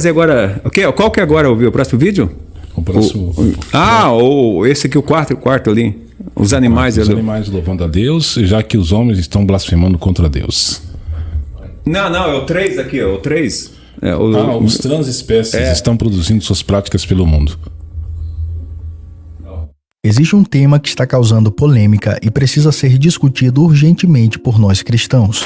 Agora, qual que é agora o próximo vídeo? O próximo. Esse aqui, o quarto ali. Os animais. Os animais louvando a Deus, já que os homens estão blasfemando contra Deus. Não, é o 3 aqui, o 3. Os transespécies estão produzindo suas práticas pelo mundo. Existe um tema que está causando polêmica e precisa ser discutido urgentemente por nós cristãos.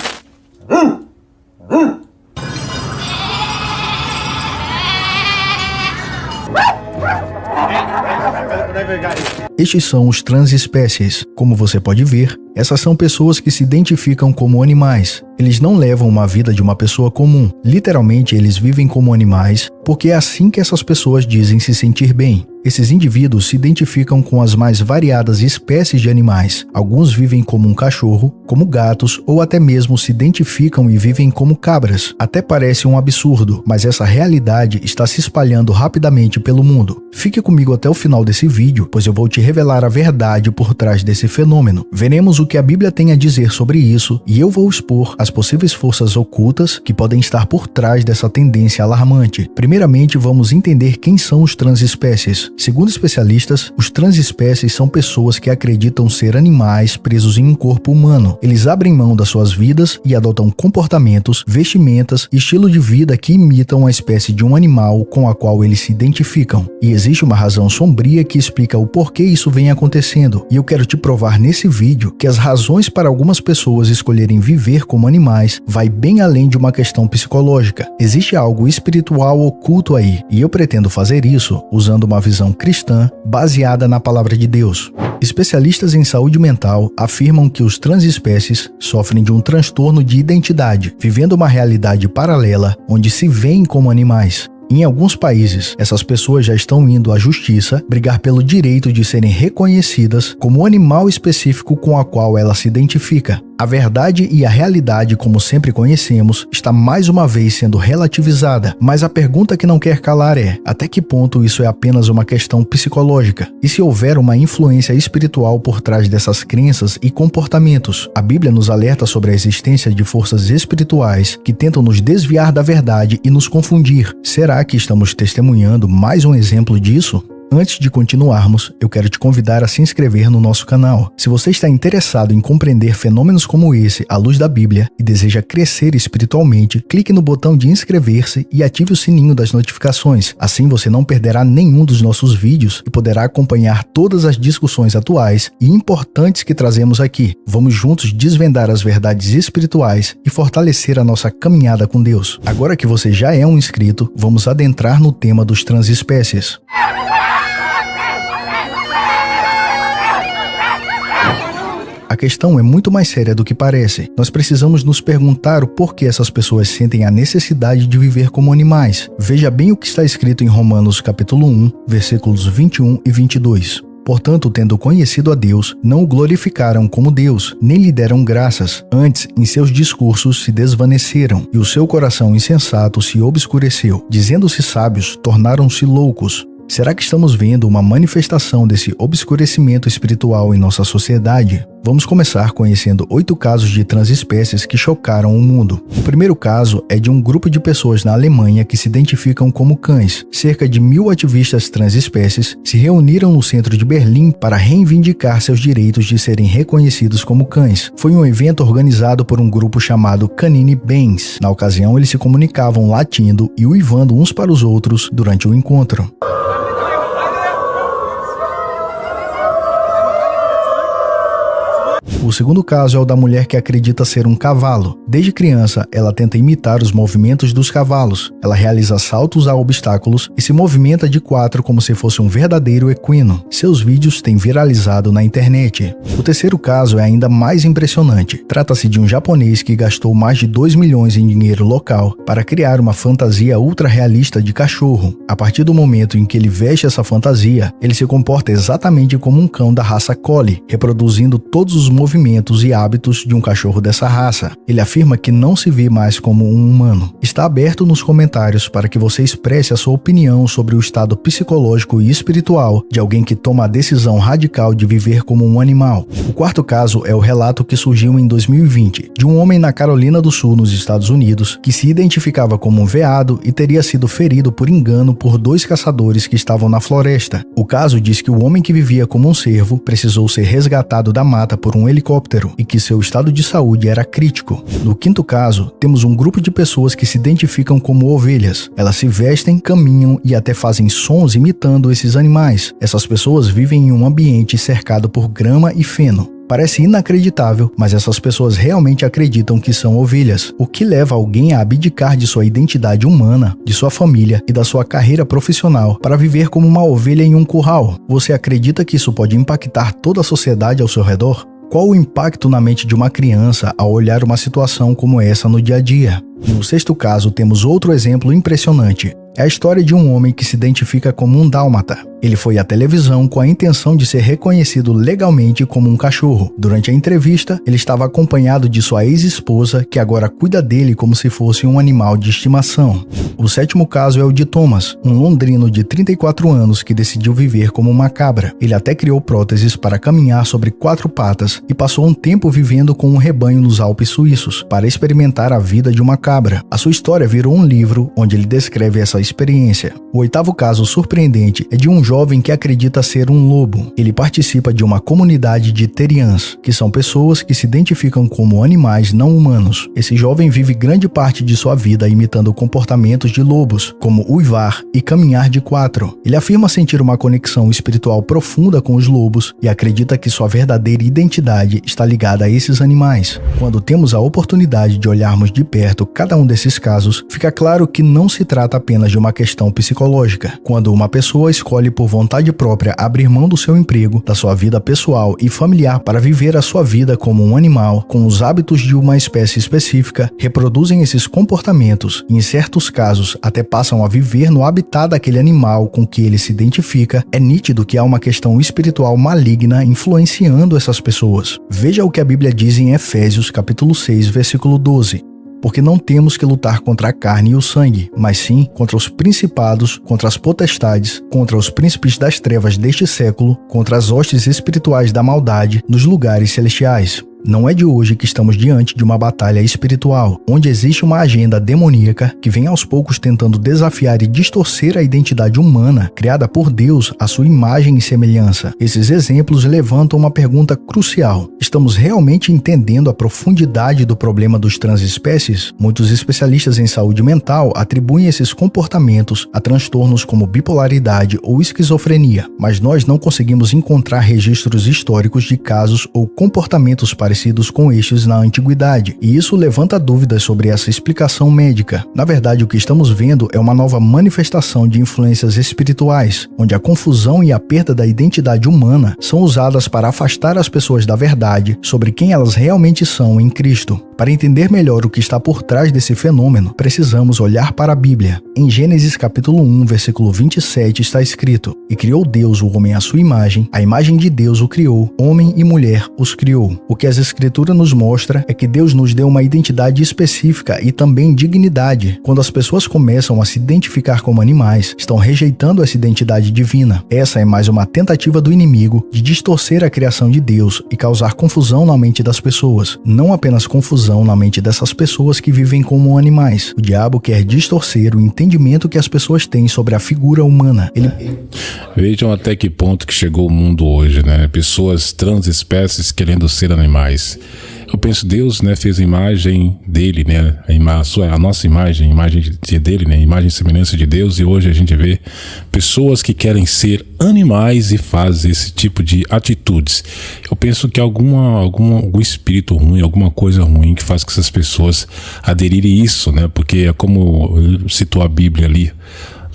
Estes são os transespécies. Como você pode ver, essas são pessoas que se identificam como animais. Eles não levam uma vida de uma pessoa comum. Literalmente, eles vivem como animais, porque é assim que essas pessoas dizem se sentir bem. Esses indivíduos se identificam com as mais variadas espécies de animais. Alguns vivem como um cachorro, como gatos, ou até mesmo se identificam e vivem como cabras. Até parece um absurdo, mas essa realidade está se espalhando rapidamente pelo mundo. Fique comigo até o final desse vídeo, pois eu vou te revelar a verdade por trás desse fenômeno. Veremos o que a Bíblia tem a dizer sobre isso e eu vou expor as possíveis forças ocultas que podem estar por trás dessa tendência alarmante. Primeiramente, vamos entender quem são os transespécies. Segundo especialistas, os transespécies são pessoas que acreditam ser animais presos em um corpo humano. Eles abrem mão das suas vidas e adotam comportamentos, vestimentas e estilo de vida que imitam a espécie de um animal com a qual eles se identificam. E existe uma razão sombria que explica o porquê isso vem acontecendo. E eu quero te provar nesse vídeo que as razões para algumas pessoas escolherem viver como animais vai bem além de uma questão psicológica. Existe algo espiritual oculto aí, e eu pretendo fazer isso usando uma visão cristã baseada na palavra de Deus. Especialistas em saúde mental afirmam que os transespécies sofrem de um transtorno de identidade, vivendo uma realidade paralela onde se veem como animais. Em alguns países, essas pessoas já estão indo à justiça brigar pelo direito de serem reconhecidas como o animal específico com a qual ela se identifica. A verdade e a realidade, como sempre conhecemos, está mais uma vez sendo relativizada, mas a pergunta que não quer calar é: até que ponto isso é apenas uma questão psicológica? E se houver uma influência espiritual por trás dessas crenças e comportamentos? A Bíblia nos alerta sobre a existência de forças espirituais que tentam nos desviar da verdade e nos confundir. Será que estamos testemunhando mais um exemplo disso? Antes de continuarmos, eu quero te convidar a se inscrever no nosso canal. Se você está interessado em compreender fenômenos como esse à luz da Bíblia e deseja crescer espiritualmente, clique no botão de inscrever-se e ative o sininho das notificações. Assim você não perderá nenhum dos nossos vídeos e poderá acompanhar todas as discussões atuais e importantes que trazemos aqui. Vamos juntos desvendar as verdades espirituais e fortalecer a nossa caminhada com Deus. Agora que você já é um inscrito, vamos adentrar no tema dos transespécies. A questão é muito mais séria do que parece. Nós precisamos nos perguntar o porquê essas pessoas sentem a necessidade de viver como animais. Veja bem o que está escrito em Romanos capítulo 1, versículos 21 e 22. Portanto, tendo conhecido a Deus, não o glorificaram como Deus, nem lhe deram graças. Antes, em seus discursos se desvaneceram, e o seu coração insensato se obscureceu. Dizendo-se sábios, tornaram-se loucos. Será que estamos vendo uma manifestação desse obscurecimento espiritual em nossa sociedade? Vamos começar conhecendo 8 casos de transespécies que chocaram o mundo. O primeiro caso é de um grupo de pessoas na Alemanha que se identificam como cães. Cerca de 1000 ativistas transespécies se reuniram no centro de Berlim para reivindicar seus direitos de serem reconhecidos como cães. Foi um evento organizado por um grupo chamado Canine Bands. Na ocasião, eles se comunicavam latindo e uivando uns para os outros durante o encontro. O segundo caso é o da mulher que acredita ser um cavalo. Desde criança, ela tenta imitar os movimentos dos cavalos. Ela realiza saltos a obstáculos e se movimenta de 4 como se fosse um verdadeiro equino. Seus vídeos têm viralizado na internet. O terceiro caso é ainda mais impressionante. Trata-se de um japonês que gastou mais de 2 milhões em dinheiro local para criar uma fantasia ultra realista de cachorro. A partir do momento em que ele veste essa fantasia, ele se comporta exatamente como um cão da raça Collie, reproduzindo todos os movimentos movimentos e hábitos de um cachorro dessa raça. Ele afirma que não se vê mais como um humano. Está aberto nos comentários para que você expresse a sua opinião sobre o estado psicológico e espiritual de alguém que toma a decisão radical de viver como um animal. O quarto caso é o relato que surgiu em 2020, de um homem na Carolina do Sul, nos Estados Unidos, que se identificava como um veado e teria sido ferido por engano por 2 caçadores que estavam na floresta. O caso diz que o homem que vivia como um cervo precisou ser resgatado da mata por um helicóptero e que seu estado de saúde era crítico. No quinto caso, temos um grupo de pessoas que se identificam como ovelhas. Elas se vestem, caminham e até fazem sons imitando esses animais. Essas pessoas vivem em um ambiente cercado por grama e feno. Parece inacreditável, mas essas pessoas realmente acreditam que são ovelhas, o que leva alguém a abdicar de sua identidade humana, de sua família e da sua carreira profissional para viver como uma ovelha em um curral. Você acredita que isso pode impactar toda a sociedade ao seu redor? Qual o impacto na mente de uma criança ao olhar uma situação como essa no dia a dia? No sexto caso, temos outro exemplo impressionante. É a história de um homem que se identifica como um dálmata. Ele foi à televisão com a intenção de ser reconhecido legalmente como um cachorro. Durante a entrevista, ele estava acompanhado de sua ex-esposa, que agora cuida dele como se fosse um animal de estimação. O sétimo caso é o de Thomas, um londrino de 34 anos que decidiu viver como uma cabra. Ele até criou próteses para caminhar sobre 4 patas e passou um tempo vivendo com um rebanho nos Alpes suíços, para experimentar a vida de uma cabra. A sua história virou um livro onde ele descreve essa experiência. O oitavo caso surpreendente é de um jovem que acredita ser um lobo. Ele participa de uma comunidade de terians, que são pessoas que se identificam como animais não humanos. Esse jovem vive grande parte de sua vida imitando comportamentos de lobos, como uivar e caminhar de 4. Ele afirma sentir uma conexão espiritual profunda com os lobos e acredita que sua verdadeira identidade está ligada a esses animais. Quando temos a oportunidade de olharmos de perto cada um desses casos, fica claro que não se trata apenas de uma questão psicológica. Quando uma pessoa escolhe por vontade própria abrir mão do seu emprego, da sua vida pessoal e familiar para viver a sua vida como um animal, com os hábitos de uma espécie específica, reproduzem esses comportamentos e, em certos casos, até passam a viver no habitat daquele animal com que ele se identifica, é nítido que há uma questão espiritual maligna influenciando essas pessoas. Veja o que a Bíblia diz em Efésios capítulo 6, versículo 12. Porque não temos que lutar contra a carne e o sangue, mas sim contra os principados, contra as potestades, contra os príncipes das trevas deste século, contra as hostes espirituais da maldade nos lugares celestiais. Não é de hoje que estamos diante de uma batalha espiritual, onde existe uma agenda demoníaca que vem aos poucos tentando desafiar e distorcer a identidade humana criada por Deus à sua imagem e semelhança. Esses exemplos levantam uma pergunta crucial. Estamos realmente entendendo a profundidade do problema dos transespécies? Muitos especialistas em saúde mental atribuem esses comportamentos a transtornos como bipolaridade ou esquizofrenia, mas nós não conseguimos encontrar registros históricos de casos ou comportamentos parecidos com estes na antiguidade, e isso levanta dúvidas sobre essa explicação médica. Na verdade, o que estamos vendo é uma nova manifestação de influências espirituais, onde a confusão e a perda da identidade humana são usadas para afastar as pessoas da verdade sobre quem elas realmente são em Cristo. Para entender melhor o que está por trás desse fenômeno, precisamos olhar para a Bíblia. Em Gênesis capítulo 1, versículo 27 está escrito: E criou Deus o homem à sua imagem, a imagem de Deus o criou, homem e mulher os criou. O que as Escrituras nos mostra é que Deus nos deu uma identidade específica e também dignidade. Quando as pessoas começam a se identificar como animais, estão rejeitando essa identidade divina. Essa é mais uma tentativa do inimigo de distorcer a criação de Deus e causar confusão na mente das pessoas. Não apenas confusão na mente dessas pessoas que vivem como animais. O diabo quer distorcer o entendimento que as pessoas têm sobre a figura humana. Vejam até que ponto que chegou o mundo hoje, né? Pessoas transespécies querendo ser animais. Eu penso, Deus, né, fez a imagem dele, né, a nossa imagem, a imagem dele, né, a imagem e semelhança de Deus, e hoje a gente vê pessoas que querem ser animais e fazem esse tipo de atitudes. Eu penso que algum espírito ruim, alguma coisa ruim que faz com essas pessoas aderirem a isso, né, porque é como citou a Bíblia ali,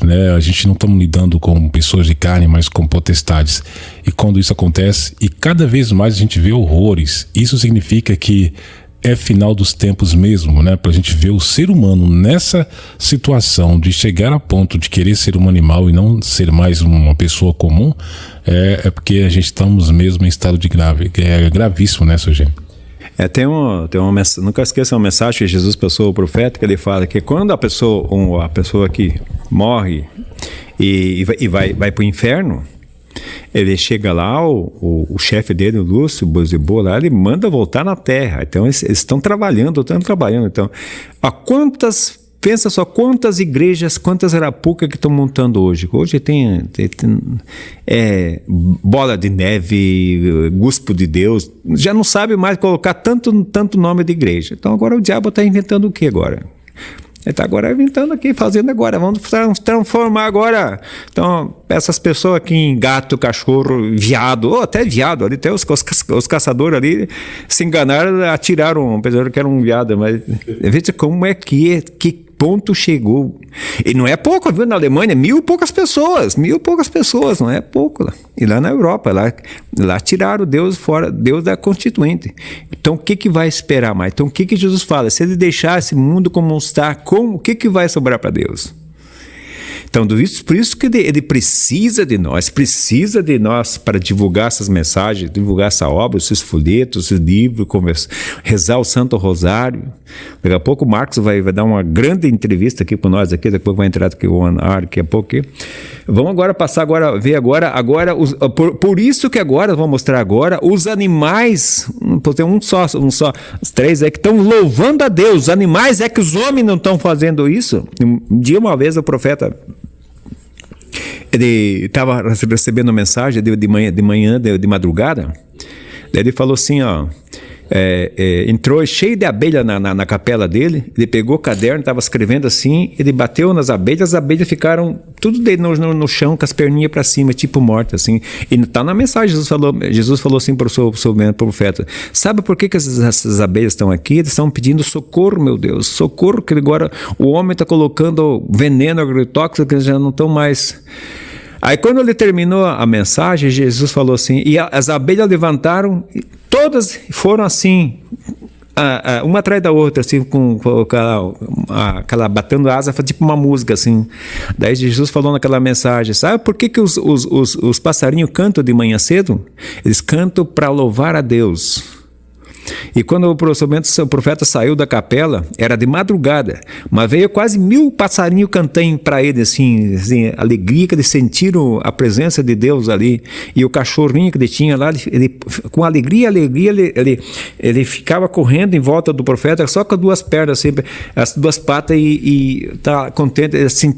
né? A gente não estamos lidando com pessoas de carne, mas com potestades. E quando isso acontece, e cada vez mais a gente vê horrores, isso significa que é final dos tempos mesmo, né? Pra gente ver o ser humano nessa situação de chegar a ponto de querer ser um animal e não ser mais uma pessoa comum, é porque a gente estamos mesmo em estado de gravíssimo, né, seu Gênio? Tem uma nunca esqueça uma mensagem que Jesus passou ao profeta, que ele fala que quando a pessoa que morre e vai para o inferno, ele chega lá, o chefe dele, o Lúcio Bozibô, lá, ele manda voltar na terra. Então eles estão trabalhando. Então, pensa só quantas igrejas, quantas arapucas que estão montando hoje. Hoje tem bola de neve, guspo de Deus, já não sabe mais colocar tanto nome de igreja. Então agora o diabo está inventando o que agora? Ele está agora inventando aqui, fazendo agora, vamos transformar agora. Então, essas pessoas aqui em gato, cachorro, viado, ou até viado, ali até os caçadores ali se enganaram, atiraram, apesar que era um viado, mas veja como é que ponto chegou. E não é pouco, viu? Na Alemanha, 1.000 e poucas pessoas, não é pouco lá. E lá na Europa, lá tiraram Deus fora, Deus da Constituinte. Então, o que vai esperar mais? Então, o que Jesus fala? Se ele deixar esse mundo como está, o que vai sobrar para Deus? Então, por isso que ele precisa de nós para divulgar essas mensagens, divulgar essa obra, esses folhetos, esses livros, rezar o Santo Rosário. Daqui a pouco o Marcos vai dar uma grande entrevista aqui para nós, daqui a pouco vai entrar aqui o Anar, daqui a pouco. Vamos agora ver por isso que agora, vamos mostrar agora, os animais, tem um só, os 3 que estão louvando a Deus, os animais que os homens não estão fazendo isso. Um dia, uma vez, o profeta, ele estava recebendo mensagem de manhã, de madrugada, daí ele falou assim, entrou cheio de abelha na capela dele, ele pegou o caderno, estava escrevendo assim, ele bateu nas abelhas, as abelhas ficaram tudo no chão, com as perninhas para cima, tipo mortas, assim, e está na mensagem, Jesus falou assim para o profeta, sabe por que essas abelhas estão aqui? Eles estão pedindo socorro, meu Deus, socorro, que agora o homem está colocando veneno agrotóxico, que eles já não estão mais... Aí quando ele terminou a mensagem, Jesus falou assim, e as abelhas levantaram, todas foram assim, uma atrás da outra, assim, com aquela batendo asa, tipo uma música, assim. Daí Jesus falou naquela mensagem, sabe por que os passarinhos cantam de manhã cedo? Eles cantam para louvar a Deus. E quando o profeta saiu da capela, era de madrugada, mas veio quase 1.000 passarinhos cantando para ele, assim, alegria, que eles sentiram a presença de Deus ali. E o cachorrinho que ele tinha lá, com alegria, ele ficava correndo em volta do profeta, só com as duas pernas, assim, as duas patas, e tá contente,